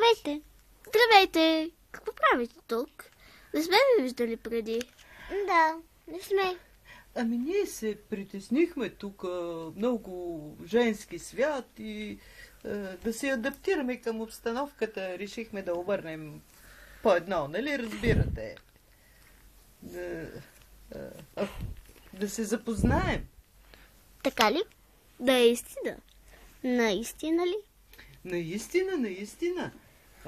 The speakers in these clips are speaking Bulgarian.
Здравейте. Здравейте. Какво правите тук? Не сме ви виждали преди. Да, не сме. Ами ние се притеснихме тук, много женски свят и да се адаптираме към обстановката, решихме да обърнем по едно, нали разбирате? Да се запознаем. Така ли? Наистина. Наистина ли? Наистина.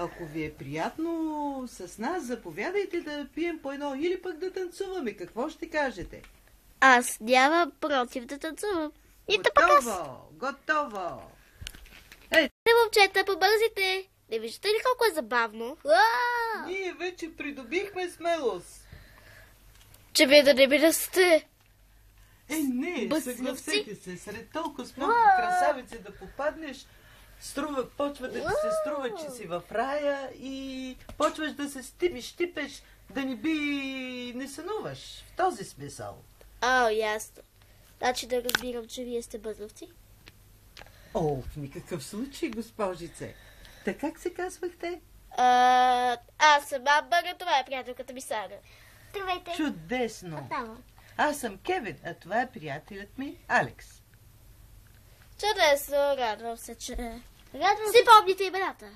Ако ви е приятно с нас, заповядайте да пием по едно или пък да танцуваме. Какво ще кажете? Аз нямам против да танцувам. Готово! Момчета, побързите! Не виждате ли колко е забавно? Ние вече придобихме смелост. Че вие да не ми расте. Не, съгласете се, сред толкова много красавици да попаднеш, почва да ти се струва, че си в рая и почваш да се щипеш, да не сънуваш. В този смисъл. Ясно. Значи да разбирам, че вие сте бъзовци? В никакъв случай, госпожице. Така как се казвахте? Аз съм Амбър, това е приятелката ми Сара. Здравейте. Чудесно. Отново. Аз съм Кевин, а това е приятелят ми Алекс. Чудесно, радвам се, че... Радвам помните имената.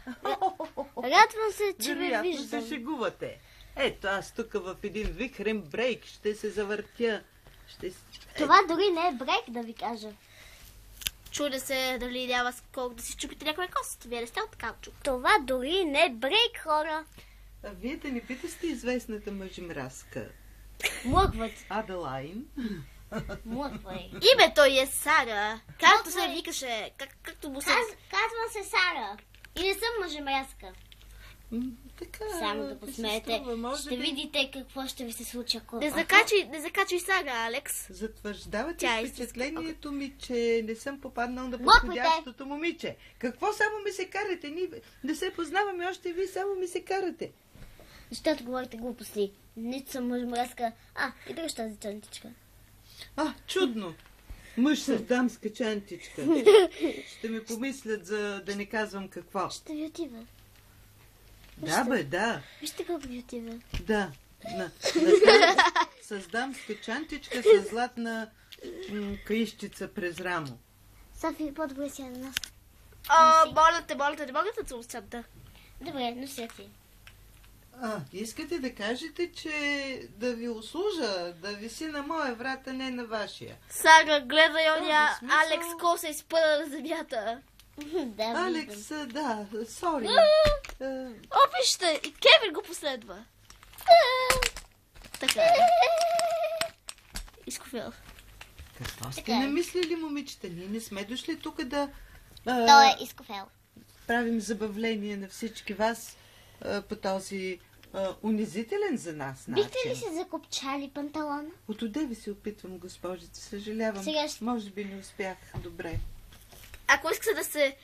Радвам се, че ме Вероятно виждам. се шегувате. Ето, аз тук в един вихрен брейк ще се завъртя. Това дори не е брейк, да ви кажа. Чуде се дали няма колко да си чупите някоя кост. Вие не сте от каучук. Това дори не е брейк, хора. А вие да не питате известната мъжемразка? Млъкват. Аделайн. Млъквай. Името е Сара. Както се викаше. Както му се... Казвам се Сара. И не съм мъжемразка. Така. Само да посмеете. Струва, ще видите какво ще ви се случи, ако... Не закачай Сара, Алекс. Затвърждавате впечатлението ми, че не съм попаднал на Млъквайте. подходящото момиче. Какво само ми се карате? Ние не се познаваме още, вие само ми се карате. Защото говорите глупости. Нито съм мъжемразка. И дръж тази чантичка. Чудно. Мъж с дамска чантичка. Ще ми помислят да не казвам какво. Ще ви отива. Да. Вижте колко ви отива. Да. С дамска чантичка, с златна каищица през рамо. Софи, по-добре си на нас. Моля те, не мога да цулцата. Добре, нося си. Искате да кажете, че да ви услужа, да виси на моя врат, а не на вашия. Сара, гледай оня смисъл... Алекс ко се изпъна на земята. Да, Алекс, да, сори. Вижте, и Кевин го последва. Така. Изкофил. Какво сте намислили, момичета? Ние не сме дошли тук да Той е изкофел. правим забавление на всички вас по този унизителен за нас начин. Бихте ли се закопчали панталона? От одеве се опитвам, госпожица. Съжалявам. Сега Може би не успях добре. Ако искате да се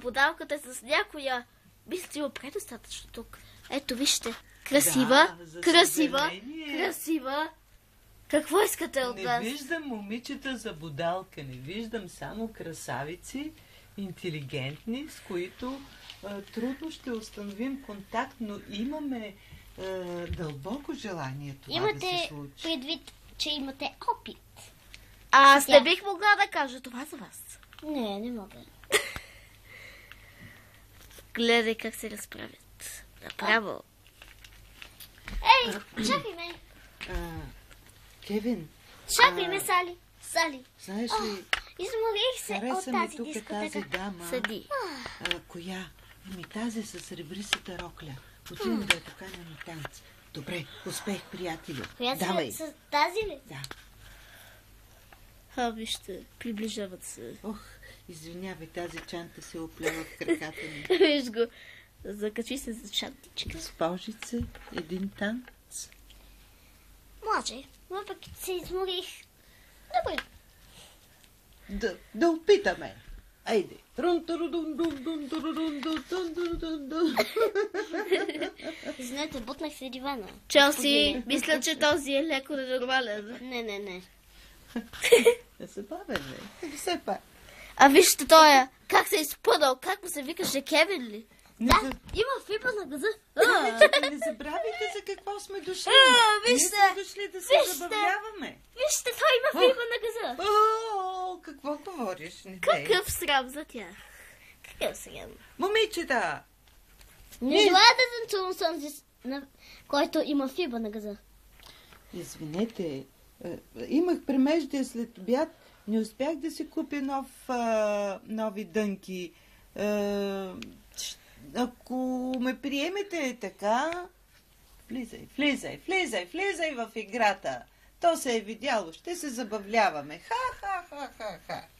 бодалкате с някоя, мисля, че има предостатъчно тук. Ето, вижте. Красива, Да, за красива, съжаление. красива. Какво искате от Не нас? виждам момичета за бодалка, не виждам само красавици, интелигентни, с които трудно ще установим контакт, но имаме дълбоко желание това да се случи. Имате предвид, че имате опит. Аз не бих могла да кажа това за вас. Не мога. Гледай как се разправят. Направо. Ей, чакай ме. Кевин, Чакай ме, Сали. Сали. знаеш ли, Изморих се от хареса ми тази тук дискотека. тази дама. Седи. Коя? Тази с ребристата рокля. Отивам да я поканя на танц. Добре, успех, приятелю. Коя Давай. с тази ли? Да. Вижте, приближават се. Извинявай, тази чанта се оплева в краката ми. Виж го. Закачи се за шантичка. Госпожице, един танц. Може, въпреки че се изморих. Добре. Да опитаме. Айде. Знаете, бутнах се дивана. Челси, мисля, че този е леко ненормален. Не. Забавен е. Все пак. Вижте той, как се е изпънал, как му се викаше Кевин ли? Да, има фибра на газа. Не забравяйте за какво сме дошли. вижте, Ние сме дошли да се забавляваме. Вижте, той има фибра на газа. Какво говориш? Не, Какъв срам за тях. Какъв срам? момичета! Не желая да танцувам с онзи, който има фибра на газа. Извинете, имах премеждие след обяд, не успях да си купя нови дънки. Ако ме приемете така, влизай в играта. То се е видяло, ще се забавляваме. Ха.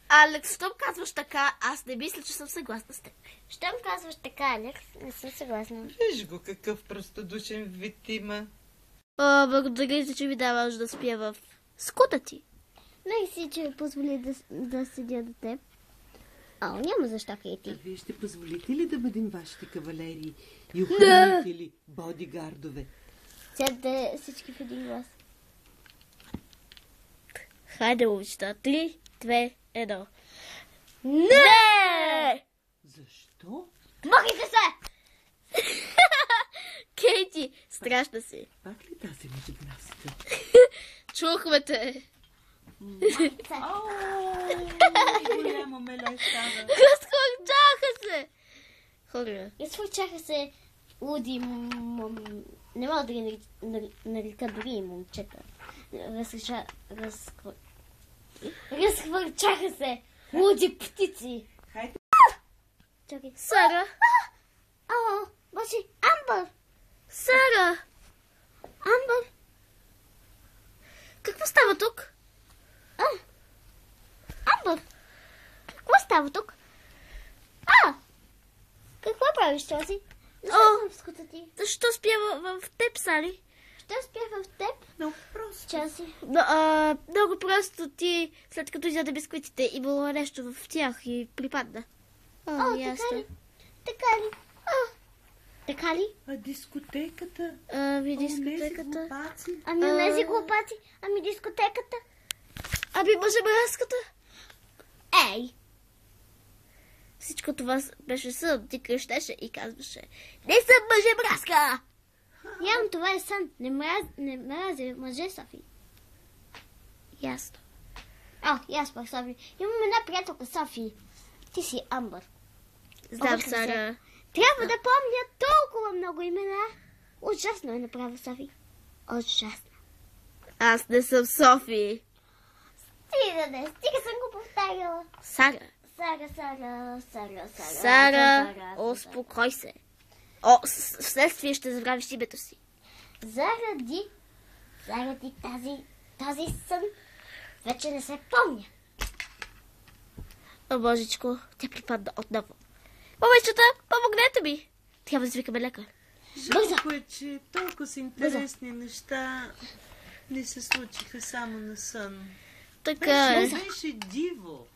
Алекс, щом казваш така, аз не мисля, че съм съгласна с теб. Щом казваш така, Алекс, не съм съгласна. Виж го какъв простодушен вид има. Благодаря ти, че ми даваш да спя в скута ти. Не си, че ми позволи да седя до теб. Няма защо, Кейти. Вие ще позволите ли да бъдем вашите кавалери и охранители, бодигардове? Седте всички в един глас. Хайде, момичета. 3, 2, 1. Не! Защо? Махайте се! Кейти, страшна си. Пак ли тази междуграфска? Чухме те. Голямо меле става. Разхвърчаха се. Хора. Изфърчаха се луди не мога да ги нарека дори и момчета. Разхвърчаха се луди птици. Хайде. Чакай. Сара. Ало, бачи, Амбър! Сара. Амбър! Какво става тук? Амбър! Какво става тук? Какво правиш, Чоси? Защо съм в скута ти? Защо спя в теб, Сали? Що спя в теб? Много просто. Чоси. Много просто ти, след като изяде бисквитите, имало нещо в тях и припадна. Така ли? Така ли? А дискотеката? Дискотеката. Онези глупаци. Дискотеката. Мъжебразката. Ей! Всичко това беше сън. Ти крещеше и казваше: не съм мъжебразка! Явно това е сън. Не мрази мъже, Софи. Ясно. И аз пък, Софи. Имам една приятелка, Софи. Ти си Амбър. Знам, Сара. Трябва да помня толкова много имена. Ужасно е направо, Софи. Ужасно. Аз не съм Софи. Стига съм го повтаряла. Сара. Сара. Успокой се. Вследствие ще забравиш името си. Заради този сън вече не се помня. Божичко, тя припадна отново. Момичета, помогнете ми. Трябва да извикаме лекар. Жалко е, че толкова с интересни неща не се случиха само на сън. Така е. Беше диво.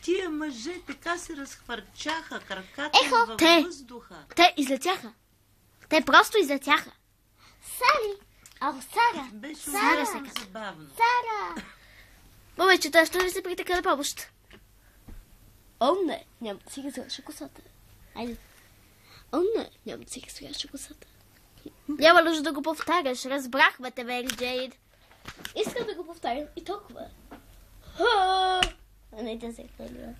Тия мъже така се разхвърчаха, краката им във въздуха. Те излетяха. Те просто излетяха. Сара. Беше Сара много забавно. Сара. Момичета, ще ли се притека на помощ? Не, няма да си разряша косата. Айде. Не, няма да си разряша косата. Няма нужда да го повтаряш. Разбрахме те, Мери Джейн. Искам да го повтарям и толкова. Не, тя се е хвърлила.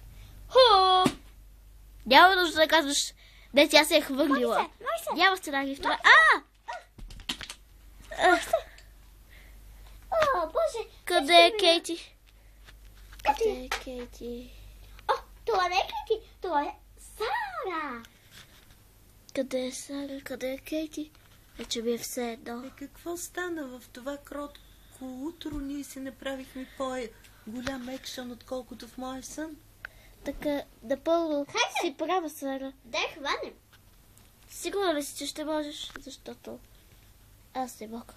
Няма нужда да казваш: не, тя се е хвърлила. Мой се. Няма сценарий в това. Боже. Къде е Кейти? Къде е Кейти? Това не е Кейти. Това е Сара. Къде е Сара? Къде е Кейти? Вече ми е все едно. Какво стана в това кротко утро? Ние си направихме по-голям екшън, отколкото в моя сън. Така, напълно си права, Сара. Дай хванем. Сигурна ли си, че ще можеш? Защото аз не мога.